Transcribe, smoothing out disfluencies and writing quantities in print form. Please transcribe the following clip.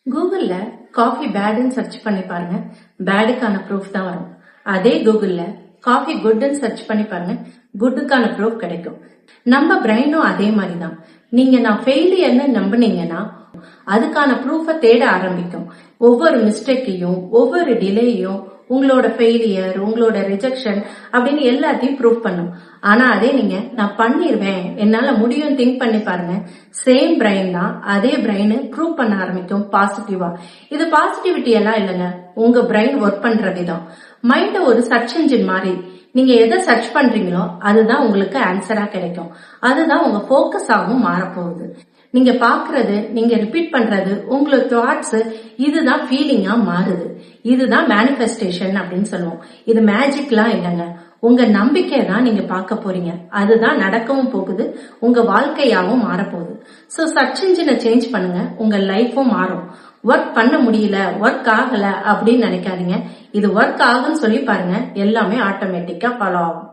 கூகுள்ல coffee பேடுன்னு search பண்ணி பாருங்க, பேடுக்கான ப்ரூஃப் தான் வரும். அதே கூகுள்ல காஃபி குட்னு சர்ச் பண்ணி பாருங்க, குட்டுக்கான ப்ரூஃப் கிடைக்கும். நம்ம பிரெயினும் அதே மாதிரி தான். நீங்க நான் ஃபெயிலியர்னு நம்பினீங்கன்னா அதுக்கான ப்ரூஃப தேட ஆரம்பிக்கும். ஒவ்வொரு மிஸ்டேக்கையும் ஒவ்வொரு டிலேயும் உங்களோட ஃபெயிலியர், உங்களோட ரிஜெக்ஷன் அப்படின்னு எல்லாத்தையும் ப்ரூவ் பண்ணும். ஆனா அதே நீங்க நான் பண்ணிருவேன், என்னால முடியும் திங்க் பண்ணி பாருங்க, சேம் பிரெயின் தான், அதே பிரெயின் ப்ரூவ் பண்ண ஆரம்பிக்கும் பாசிட்டிவா. இது பாசிட்டிவிட்டி எல்லாம் இல்லைங்க, உங்க பிரெயின் ஒர்க் பண்ற விதம். மைண்ட் ஒரு சர்ச் இன்ஜின் மாதிரி. நீங்க எதை சர்ச் பண்றீங்களோ அதுதான் உங்களுக்கு ஆன்சரா கிடைக்கும். அதுதான் உங்க போக்கஸாகவும் மாறப்போகுது. நீங்க பாக்குறது, நீங்க ரிப்பீட் பண்றது, உங்களோட தாட்ஸ், இதுதான் ஃபீலிங்கா மாறுது. இதுதான் மேனிஃபெஸ்டேஷன் அப்படின்னு சொல்லுவோம். இது மேஜிக்லாம் இல்லைங்க, உங்க நம்பிக்கை தான் நீங்க பார்க்க போறீங்க. அதுதான் நடக்கவும் போகுது, உங்க வாழ்க்கையாவும் மாறப்போகுது. சோ சர்ச் இன்ஜினை சேஞ்ச் பண்ணுங்க, உங்க லைஃபும் மாறும். ஒர்க் பண்ண முடியல, ஒர்க் ஆகல அப்படின்னு நினைக்காதீங்க. இது ஒர்க் ஆகுன்னு சொல்லி பாருங்க, எல்லாமே ஆட்டோமேட்டிக்கா ஃபாலோ ஆகும்.